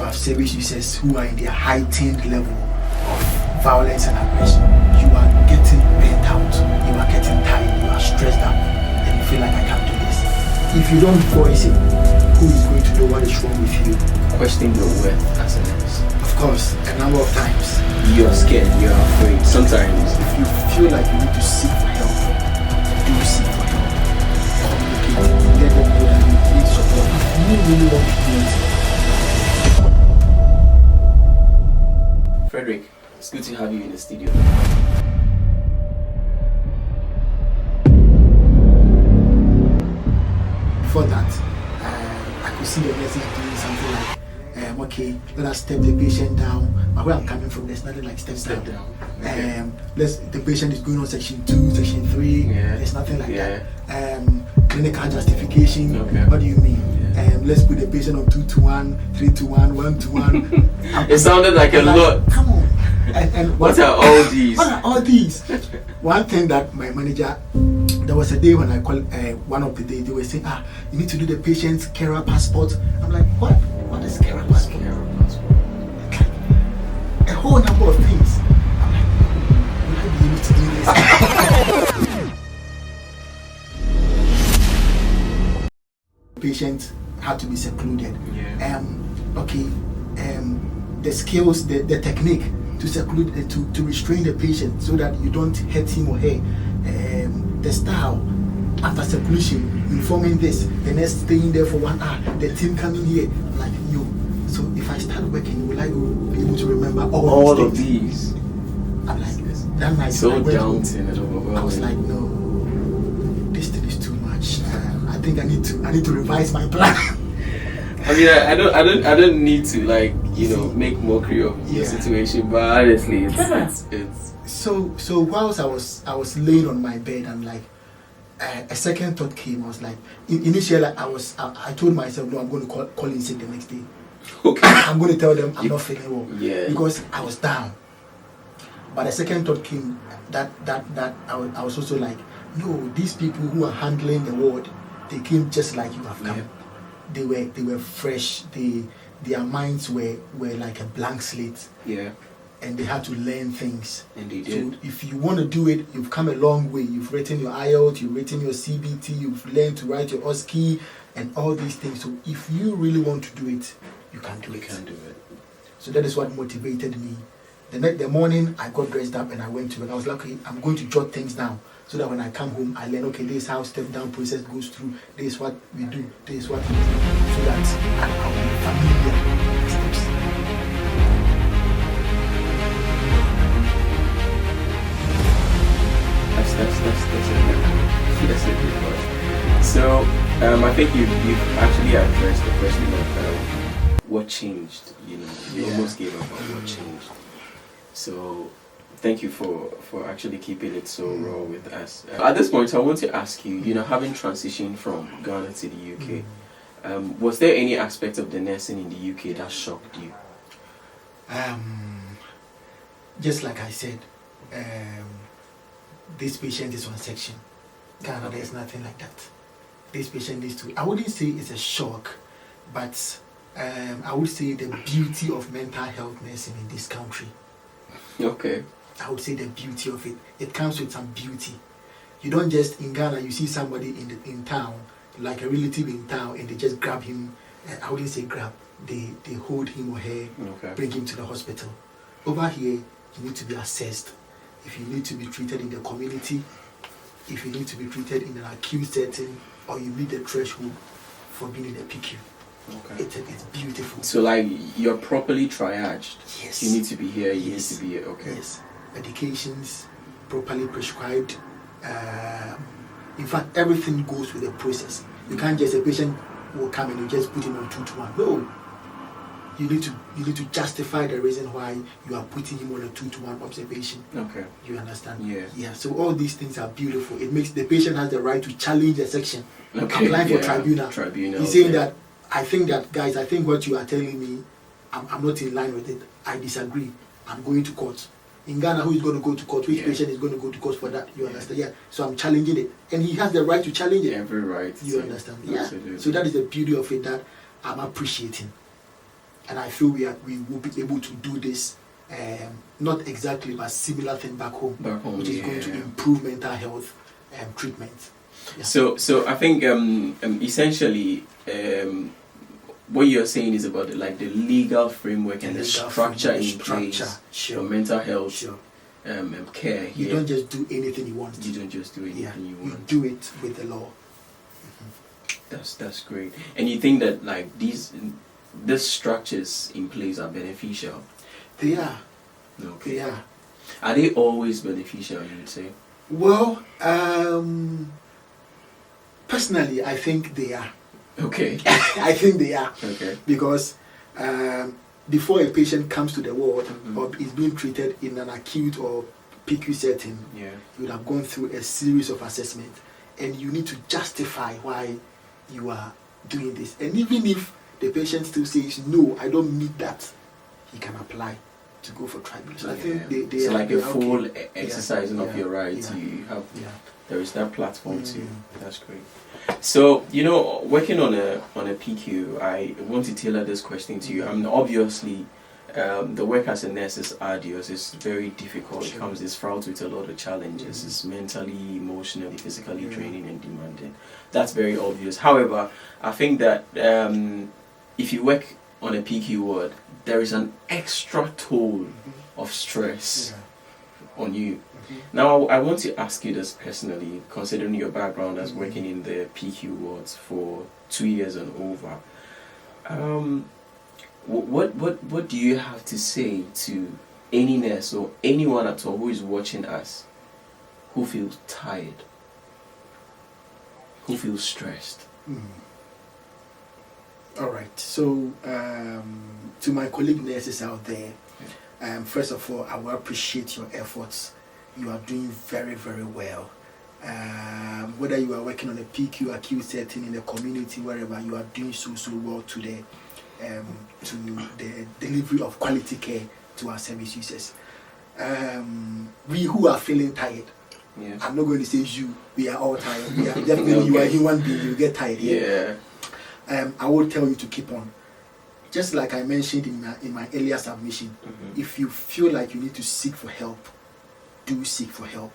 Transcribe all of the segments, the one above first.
have service users who are in their heightened level of violence and aggression. You are getting burnt out, you are getting tired, you are stressed out, and you feel like I can't do this. If you don't voice it, who is going to know what is wrong with you? Question your worth as a nurse. Of course, a number of times. You're scared, you're afraid. Sometimes If you feel like you need to seek for help, do seek for help. Communicate, let them know that you need support. If you really want to do it. Frederick, it's good to have you in the studio. Before that, I could see the nurses doing something like, okay, let us step the patient down. But where I'm coming from, there's nothing like step down. Okay. The patient is going on section 2, section 3. Yeah. There's nothing like Yeah. that. Clinical justification. Okay. What do you mean? Yeah. Let's put the patient on 2 to 1, 3 to 1, 1 to 1. It sounded like a lot. Come on. And What are all these? What are all these? One thing that my manager, there was a day when I called, one of the days, they were saying, you need to do the patient's carer passport. I'm like, what? What is carer passport? A whole number of things. I'm like, will I be able to do this? Patient had to be secluded. Yeah. The skills, the technique to seclude, to restrain the patient so that you don't hurt him or her. The style after seclusion, informing this, the next staying there for 1 hour, the team coming here. I'm like, yo. So if I start working, will I be able to remember all of these these? I'm like, that night So I went home, daunting and overwhelming. I was like, no, this thing is too much. I think I need to revise my plan. I mean, I don't need to make mockery of your situation, but honestly, it's. So whilst I was laying on my bed, I'm like, a second thought came. I was like, initially I told myself, no, I'm going to call in sick the next day. Okay. I'm going to tell them I'm not feeling well. Yeah. Because I was down. But a second thought came that I was also like, no, these people who are handling the ward, they came just like you have come. Yeah. They were fresh. Their minds were like a blank slate. Yeah. And they had to learn things. And they So did. if you want to do it, you've come a long way. You've written your IELTS, you've written your CBT, you've learned to write your OSCE and all these things. So if you really want to do it, you can do it. You can do it. So that is what motivated me. The morning I got dressed up and I went to work. I was like, okay, I'm going to jot things down so that when I come home, I learn, okay, this is how step down process goes through. This is what we do. This is what we do. So that I'll be familiar with the steps. That's a good one. So I think you've actually addressed the question of what changed. You almost gave up on what changed. So thank you for actually keeping it so raw with us. At this point, I want to ask you, having transitioned from Ghana to the UK, was there any aspect of the nursing in the UK that shocked you? Just like I said, this patient is on section. Ghana, there's nothing like that. This patient needs to, I wouldn't say it's a shock, but I would say the beauty of mental health nursing in this country. Okay. I would say the beauty of it. It comes with some beauty. You don't just, in Ghana, you see somebody in town, like a relative in town, and they just grab him. I wouldn't say grab. They hold him or her, bring him to the hospital. Over here, you need to be assessed. If you need to be treated in the community, if you need to be treated in an acute setting, or you meet the threshold for being in the PQ. Okay. It's beautiful. So you're properly triaged. Yes. You need to be here, you Yes. need to be here. Okay. Yes. Medications properly prescribed. In fact, everything goes with the process. You can't just, a patient will come and you just put him on 2 to 1. No. You need to justify the reason why you are putting him on a 2 to 1 observation. Okay. You understand? Yeah. Yeah. So all these things are beautiful. It makes the patient has the right to challenge the section. Okay. Applying for tribunal. He's saying that I think what you are telling me, I'm not in line with it. I disagree. I'm going to court. In Ghana, who is going to go to court? Which patient is going to go to court for that? You understand? Yeah. So I'm challenging it. And he has the right to challenge it. Every right. You understand? Yeah. Absolutely. So that is the beauty of it that I'm appreciating. and I feel we will be able to do this. Not exactly, but similar thing back home, which is going to improve mental health treatment. Yeah. So I think essentially what you're saying is about the legal framework and the structure in place for mental health care. You don't just do anything you want. You don't just do anything you want. You do it with the law. That's great. And you think that these structures in place are beneficial? They are. Okay. They are. Are they always beneficial, you would say? Well, personally, I think they are. Okay. I think they are. Okay. Because before a patient comes to the ward or is being treated in an acute or PQ setting, you would have gone through a series of assessments, and you need to justify why you are doing this. And even if the patient still says, no, I don't meet that, he can apply to go for tribunal. So I think they it's are like a full okay. exercising of your rights. You have there is that platform too. That's great. So working on a PQ, I want to tailor this question to you. I mean, obviously, the work as a nurse is arduous. It's very difficult. It's fraught with a lot of challenges. It's mentally, emotionally, physically draining and demanding. That's very obvious. However, I think that if you work on a PQ ward, there is an extra toll of stress on you. Now, I want to ask you this personally, considering your background as working in the PQ wards for 2 years and over. What do you have to say to any nurse or anyone at all who is watching us, who feels tired, who feels stressed? All right. So, to my colleague nurses out there, first of all, I will appreciate your efforts. You are doing very, very well. Whether you are working on a PQ acute setting in the community, wherever, you are doing so well to the delivery of quality care to our service users. We who are feeling tired, I'm not going to say you. We are all tired. We are definitely you are a human being. You get tired. I will tell you to keep on. Just like I mentioned in my earlier submission, if you feel like you need to seek for help, do seek for help.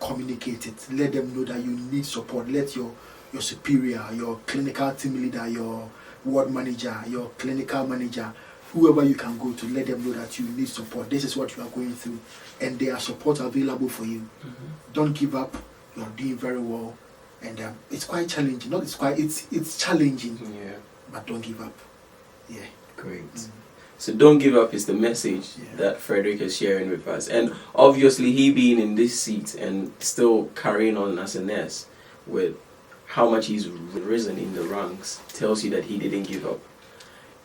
Communicate it. Let them know that you need support. Let your superior, your clinical team leader, your ward manager, your clinical manager, whoever you can go to, let them know that you need support. This is what you are going through, and there are support available for you. Don't give up. You are doing very well, and it's quite challenging. It's challenging, but don't give up. Great. So don't give up is the message that Frederick is sharing with us. And obviously he being in this seat and still carrying on as a nurse with how much he's risen in the ranks tells you that he didn't give up.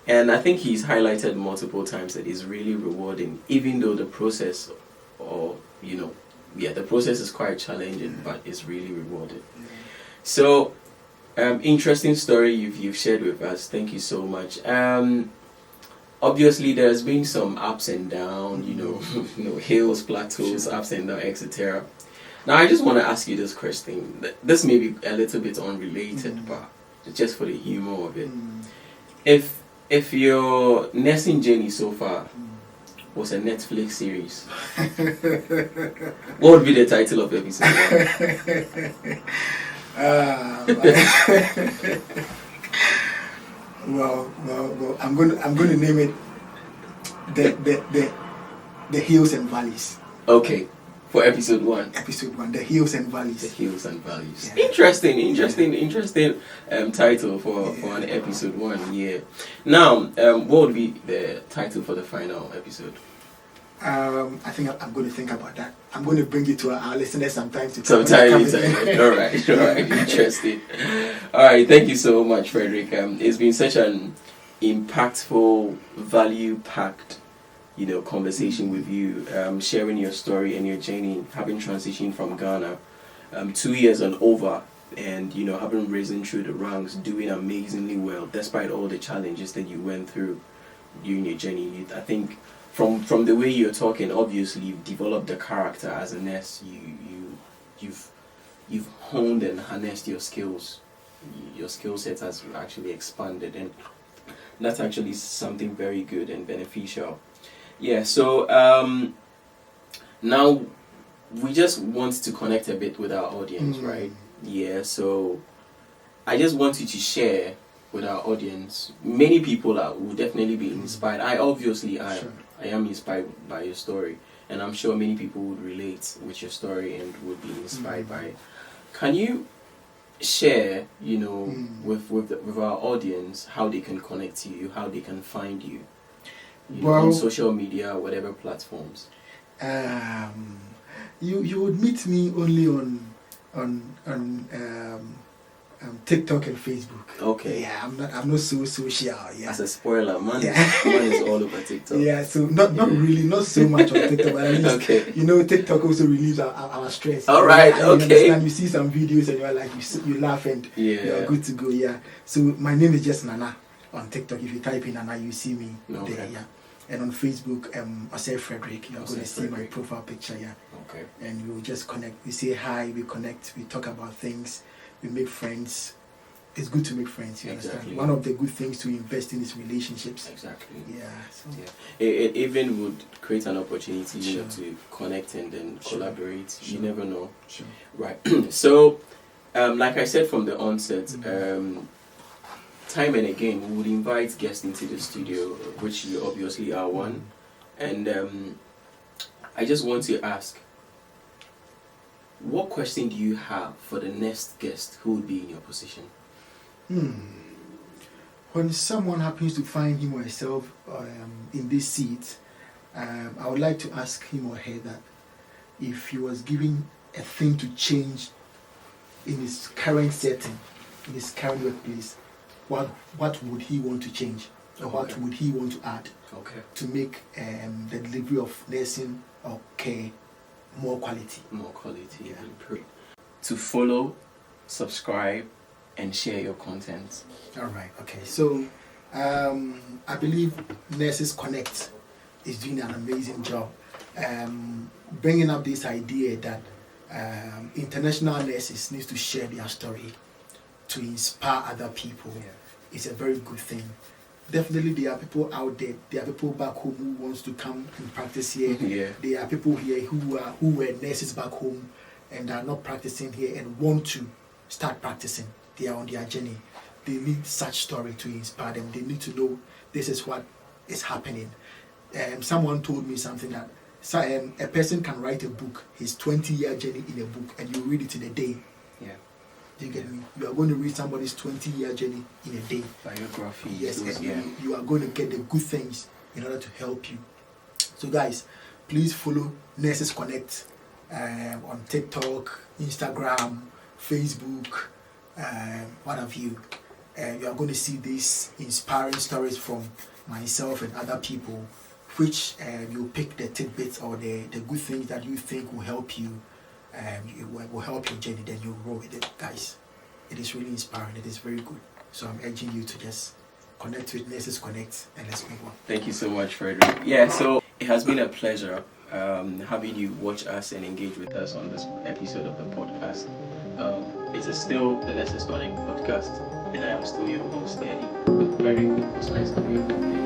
And I think he's highlighted multiple times that it's really rewarding, even though the process the process is quite challenging, but it's really rewarding. So interesting story you've shared with us. Thank you so much. Obviously, there's been some ups and downs, hills, plateaus, ups and downs, etc. Now, I just want to ask you this question. This may be a little bit unrelated, but just for the humor of it. If your nursing journey so far was a Netflix series, what would be the title of episode 1? Well, I'm going to name it the Hills and Valleys. Okay, for episode 1. Episode 1, the Hills and Valleys. The Hills and Valleys. Interesting title for an episode 1. Yeah. Now, what would be the title for the final episode? I think I'm going to think about that. I'm going to bring it to our listeners sometime. All right. Interesting. All right. Thank you so much, Frederick. It's been such an impactful, value-packed, conversation with you. Sharing your story and your journey, having transitioned from Ghana, 2 years and over, and having risen through the ranks, doing amazingly well despite all the challenges that you went through during your journey. I think. From the way you're talking, obviously you've developed the character as a nurse. You've honed and harnessed your skills. Your skill set has actually expanded, and That's actually something very good and beneficial. Yeah, so now we just want to connect a bit with our audience, right? Yeah, so I just want you to share with our audience. Many people will definitely be inspired. I am inspired by your story, and I'm sure many people would relate with your story and would be inspired by it. Can you share, with our audience how they can connect to you, how they can find you, on social media, whatever platforms? You would meet me only on TikTok and Facebook. Okay. Yeah, I'm not so social. Yeah. As a spoiler, man is all over TikTok. Yeah, so not really, not so much on TikTok, but at least okay. TikTok also relieves our stress. All right, okay. You see some videos and you're like you laugh and you're good to go. Yeah. So my name is just Nana on TikTok. If you type in Nana, you see me there. Yeah. And on Facebook, I say Frederick. You're going to see my profile picture. Yeah. Okay. And we'll just connect. We say hi. We connect. We talk about things. We make friends. It's good to make friends. You understand? One of the good things to invest in is relationships. Exactly. Yeah. So. Yeah. It even would create an opportunity, to connect and then collaborate. Sure. You never know. Sure. Right. So, like I said from the onset, time and again we would invite guests into the studio, which you obviously are one, and I just want to ask, what question do you have for the next guest who would be in your position? When someone happens to find him or herself in this seat, I would like to ask him or her that if he was given a thing to change in his current setting, in his current workplace, what would he want to change? Or what would he want to add to make the delivery of nursing or care more quality? More quality, improve. To follow, subscribe, and share your content. All right, okay. So I believe Nurses Connect is doing an amazing job bringing up this idea that international nurses need to share their story to inspire other people. It's a very good thing. Definitely there are people out there, there are people back home who wants to come and practice here. There are people here who were nurses back home and are not practicing here and want to start practicing. They are on their journey. They need such story to inspire them. They need to know this is what is happening. Someone told me something that a person can write a book, his 20-year journey in a book, and you read it in a day. Yeah. Do you get me? You are going to read somebody's 20-year journey in a day. Biography. Yes, you are going to get the good things in order to help you. So guys, please follow Nurses Connect on TikTok, Instagram, Facebook, what have you. You are going to see these inspiring stories from myself and other people, which you pick the tidbits or the good things that you think will help you. Will help your journey, then you roll with it, guys. It is really inspiring. It is very good. So I'm urging you to just connect with Nurses Connect and let's move on. Thank you so much, Frederick. Yeah, so it has been a pleasure having you watch us and engage with us on this episode of the podcast. It is still the Nurses Connect podcast, and I am still your host, Eddie. Very nice to meet you.